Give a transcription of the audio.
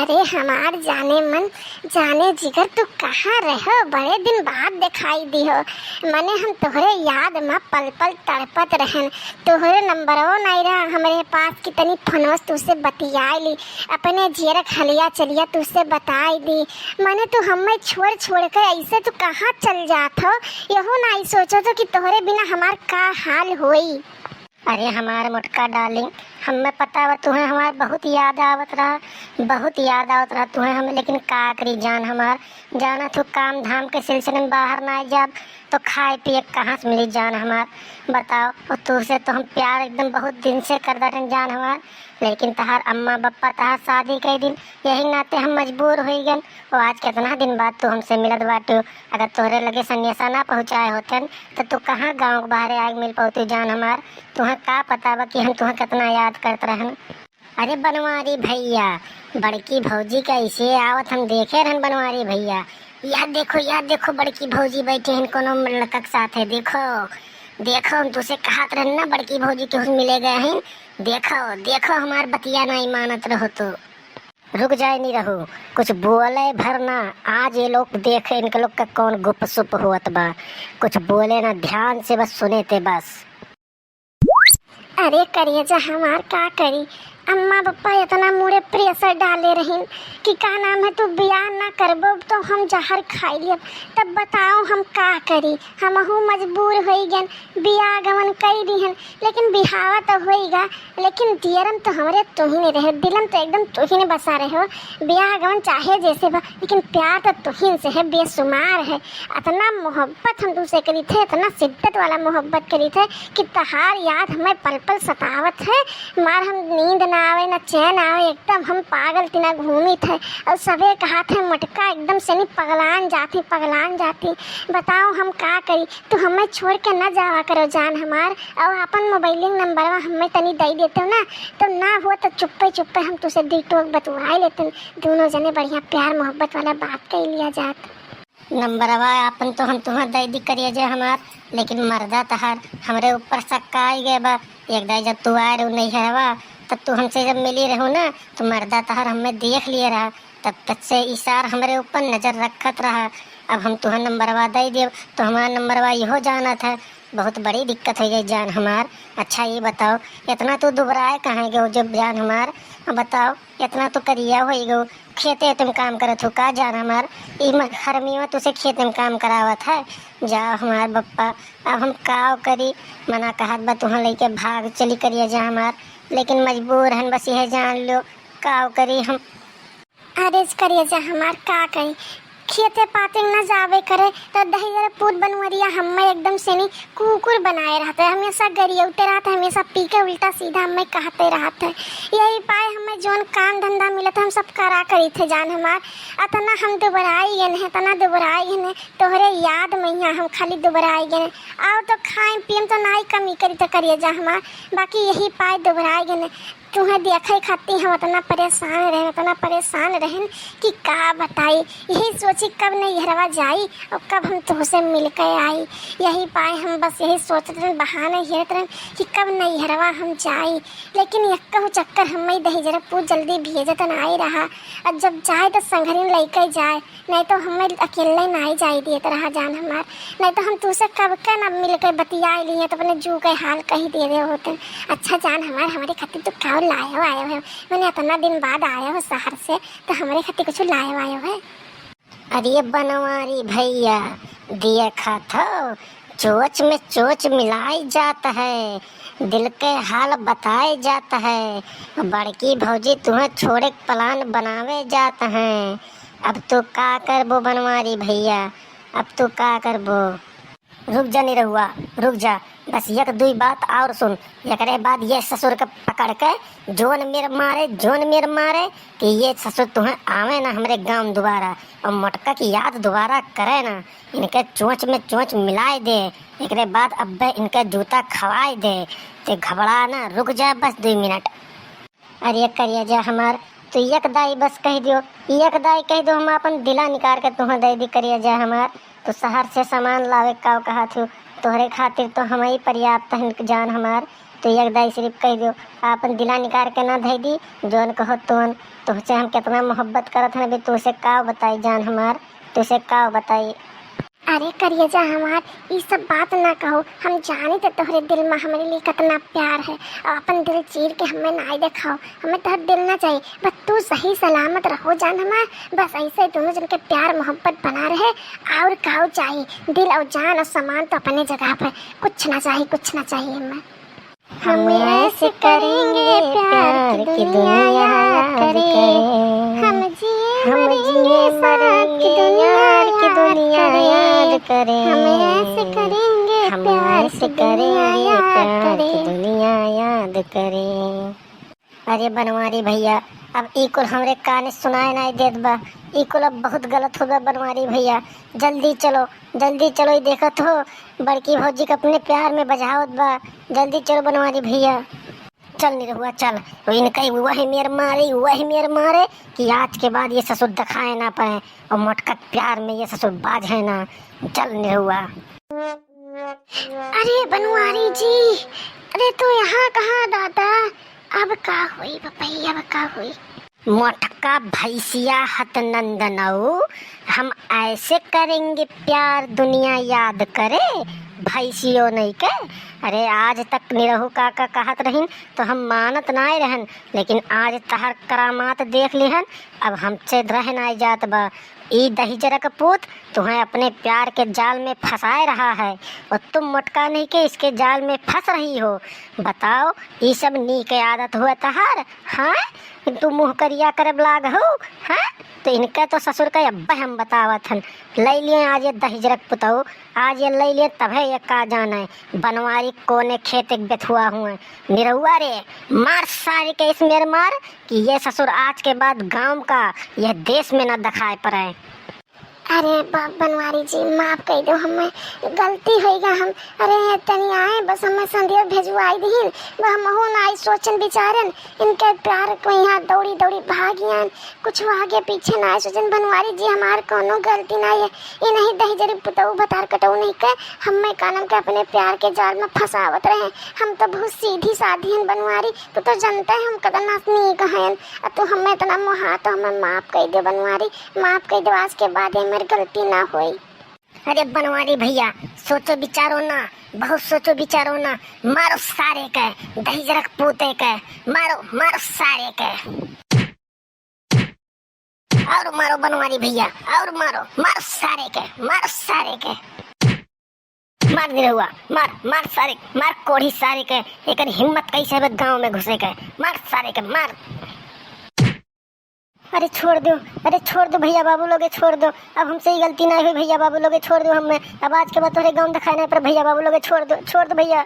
अरे हमार जाने मन जाने जिगर तू कहाँ रहो, बड़े दिन बाद दिखाई दी हो। मने हम तोहरे याद में पल पल तड़पत रहन। तोहरे नंबरों नहीं रहा हमारे पास, कितनी फोनोस तुझसे बतियाई ली, अपने जियरक हलिया चलिया तुझसे बताई दी। मने तू हमें छोड़ छोड़ कर ऐसे तू कहाँ चल जात हो, यहो नहीं सोचो तो कि तोहरे बिना हमार का हाल होई। अरे हमारे मुटका डार्लिंग, हमें पता बा तुम्हें हमार बहुत याद आवत रहा तुम्हें हमें, लेकिन का करी जान हमार। जाना तो काम धाम के सिलसिले में बाहर ना जब तो खाए पिए कहाँ से मिली जान हमार, बताओ। और तुझसे तो हम प्यार एकदम बहुत दिन से कर रहे जान हमार, लेकिन तहार अम्मा बप्पा तहार शादी के दिन यही नाते हम मजबूर हो गए। और आज कितना दिन बाद तू हमसे मिलत बाटू। अगर तोहरे लगे संदेशा ना पहुँचाए होते तो तू कहाँ गाँव के बाहर आग मिल पाती जान हमार। तुम्हें का पता बा कि हम तुम्हें कितना याद करते रहन। अरे बनवारी भैया, बड़की भौजी कैसे आवत हम देखे रहन। बनवारी भैया याद देखो बड़की भौजी बैठे हैं कोनो लड़का के साथ है। देखो हम तुझसे कहत रहन ना बड़की भौजी के मिले गए हैं। देखो हमार बतिया नहीं मानत रहो तो रुक जाए नहीं रहो, कुछ बोले भरना। आज ये लोग देखे इनके लोग का कौन गुप सुप होत बा, कुछ बोले ना, ध्यान से बस सुने थे बस। अरे करिए जा हमार का करी, अम्मा पप्पा इतना मुड़े प्रेशर डाले रही कि का नाम है तू ब्याह ना करबो तो हम जहर खाई लियब। तब बताओ हम का करी, हमहू मजबूर हो गन, ब्याह गमन कई दिहन, लेकिन बिहावा तो होएगा। लेकिन दियरम तो हमारे तू ही नहीं रहे, दिलम तो एकदम तू ही नहीं बसा रहे हो। ब्याह गमन चाहे जैसे बा, लेकिन प्यार तो तू ही से है, बेशुमार है। इतना मोहब्बत हम तुझसे करी थे, इतना शिद्दत वाला मोहब्बत करी थे कि तहार याद हमें पल पल सतावत है। मार हम नींद ना आवे ना चैन आवे, एकदम हम पागल तिना घूमी थे। और सबे कहा थे मटका एकदम से नहीं पगलान जाती। बताओ हम का करी, तू हमें छोड़ के ना जावा करो जान हमार। और अपन मोबाइलिंग नंबर हमें तनी दे देते हो ना, तो ना हो तो चुप्पे हम तुझसे डिटोक बतवा लेते, दोनों जने बढ़िया प्यार मोहब्बत वाला बात कर लिया जात। नंबरवा अपन तो हम तुम्हें दैदी करिए जे हमार, लेकिन मर्दा तहार हमरे ऊपर सक्का आई गए बा। एक दाई जब तू आए नहीं है तब तू हमसे जब मिली रहो ना तो मर्दा तहार हमें देख लिए रहा, तब तक से इशार हमरे ऊपर नजर रखत रहा। अब हम तुम्हें नंबरवा दे दिए तो हमारा नंबरवा यहो जाना था, बहुत बड़ी दिक्कत हो गई जान हमार। अच्छा ये बताओ, इतना तो दुबराए कहाँ गए जब जान हमार, बताओ इतना तो करिया हो गो, खेते तुम काम करत हो का जान हमार। हरमी में तुझसे खेते में काम करावत है, जाओ हमार बप्पा। अब हम काव करी, मना कहत बा तुहाँ लेके भाग चली करिए जा हमार, लेकिन मजबूर हन बस यह जान लो काव करी हम। अरे करिए जा हमार का करी, खेते पाते न जावे करे तो दही पूत बनवरिया हमें एकदम से नहीं कुकुर बनाए रहते, हमेशा गरियौते रहते, हमेशा पी के उल्टा सीधा हमें कहते रहते। यही पाए हमें जोन काम धंधा मिला था हम सब करा करी थे जान हमार। अतना हम दुबराई गए तना दुबराई गए तोहरे याद में यहाँ हम खाली दुबराई गए। आओ तो खाए पियम तो ना ही कमी करी तो करिए जा हमार, बाकी यही पाए दुबराई गए। तुम्हें देखे खाती हम इतना परेशान रहें कि का बताई। यही सोची कब नैहरवा जाई और कब हम तुझसे मिल कर आई। यही पाए हम बस यही सोचते रहे, बहाने हेरत रहे कि कब नैहरवा हम जाई। लेकिन यक्का चक्कर हमें दही जरा पूछ जल्दी भेजत नहीं रहा। और जब जाए तो संघरी लेकर जाए, नहीं तो हमें अकेले नहीं जाए देते रहा जान हमार। नहीं तो हम तुझसे कब के ना मिल कर बतिया लिए तो अपने जू के हाल कहीं दे रहे होते। अच्छा जान हमार, हमारे खातिर तो क्या आयो है, मैंने इतना दिन बाद आया हो शहर से, तो हमारे खातिर कुछ आयो है। अरे बनवारी भैया दिया खाता चोच में चोच मिलाई जाता है, दिल के हाल बताए जाता है। बड़की भौजी तुम्हें छोड़े प्लान बनावे जाता है। अब तो का करबो बनवारी भैया, अब तो का करबो। रुक जा नहीं रहुआ, रुक जा, बस एक दुई बात और सुन। एकरे बाद ये ससुर के पकड़ के जोन मेर मारे कि ये ससुर तुम्हें आवे ना हमरे गांव दोबारा, और मटका की याद दोबारा करे ना, इनके चोंच में चोंच मिलाए दे। एकरे बाद अब्बे इनके जूता खवाए दे। ते घबरा ना, रुक जा बस 2 मिनट। अरे करिए जा हमार, तो एक दाई बस कह दियो, एक दाई कह दो, हम अपन दिला निकाल के तुम्हें दे दी करिए जा हमार। तो शहर से सामान लावे का कहा थी, तोहरे खातिर तो हम ही पर्याप्त है जान हमार। तो एक दाई सिर्फ कह दो आपन दिला निकाल के ना धई दी जोन कहो तोन। तुझसे हम कितना मोहब्बत करत हैं, अभी तुझसे का बताई जान हमार, तुझसे का बताई। अरे करिए जा हमार ये सब बात ना कहो, हम जाने तो तोहरे दिल में हमारे लिए कितना प्यार है और अपन दिल चीर के हमें ना दिखाओ, हमें तोहर दिल ना चाहिए, बस तू सही सलामत रहो जान हमार। बस ऐसे दोनों जन के प्यार मोहब्बत बना रहे और काऊ चाहिए, दिल और जान और सामान तो अपने जगह पर, कुछ ना चाहिए, कुछ ना चाहिए हमें। हम ऐसे करेंगे प्यार की दुनिया याद करे, हम जिए मरेंगे यार की दुनिया याद करे, हम ऐसे करेंगे हम प्यार ऐसे की करेंगे दुनिया याद प्यार की करे। दुनिया याद करे। अरे बनवारी भैया अब इकुल हमरे कान सुनाए नहीं देत बा, इकुल अब बहुत गलत हो गया बनवारी भैया। जल्दी चलो ही देखत हो बड़की भौजी के अपने प्यार में बजावत बा, जल्दी चलो बनवारी भैया। चल निरहुआ चल, इनका वही मेर मारे कि आज के बाद ये ससुर दिखाए ना पाए और मोटका प्यार में ये ससुर बाज है ना। चल निरहुआ। अरे बनवारी जी, अरे तो यहाँ कहाँ दादा, अब का हुई बपैया, अब का हुई? मोटका भैसिया हत नंदनऊ, हम ऐसे करेंगे प्यार दुनिया याद करे, भैसियो नहीं के। अरे आज तक निरहु काका कहत रहीन तो हम मानत नाय रहन, लेकिन आज तहर करामात देख लिहन, अब हमसे रह नाय जात बा। ई दहीजरा का पूत तुम्हें अपने प्यार के जाल में फंसाए रहा है और तुम मोटका नहीं के इसके जाल में फंस रही हो। बताओ ये सब नी के आदत हुआ तहार? हाँ तू मुँह करिया करब लाग हो। हाँ तो इनका तो ससुर का अब्बा हम बतावत हन, ले लिए आज ये दहीजरक पुताऊ, आज ये ले लिए तभे ये का जाना है बनवारी कोने खेत एक बेथुआ हुए। निरहुआ रे मार सारी के इस मेर मार कि ये ससुर आज के बाद गांव का यह देश में न दिखाए पड़े। अरे बनवारी जी माफ कर दो, हमें गलती होएगा हम। अरे तनी आए बस हमें संदेह भेजवाई दीन, वह महू ना आई सोचन विचारन इनके प्यार को यहाँ दौड़ी दौड़ी भागियान, कुछ आगे पीछे ना आए सोचन। बनवारी जी हमार कोनो गलती ना है, ये नहीं दही जरी पुतऊ बतार कटऊ नहीं के हमें कानम के अपने प्यार के जाल में फंसावत रहे। हम तो बहुत सीधी साधी हैं बनवारी, तो जानता है हम कदम नहीं कहन, तो हमें इतना मोहा, तो हमें माफ कर दो बनवारी, माफ कर दो, आज के बाद मेरी गलती ना होई। अरे बनवारी भैया सोचो विचारो ना, बहुत सोचो विचारो ना, मारो सारे के दहीजरक पूते के, मारो सारे के, और मारो बनवारी भैया, और मारो सारे के, मार दे हुआ, मार सारे, मार कोढ़ी सारे के, एक हिम्मत कैसे है गांव में घुसे के, मार सारे के मार। अरे छोड़ दो भैया बाबू लोगे छोड़ दो, अब हमसे ही गलती ना हुई भैया बाबू लोगे छोड़ दो, हमें अब आज के बाद तोरे गाँव दिखाने पर भैया बाबू लोगे छोड़ दो भैया।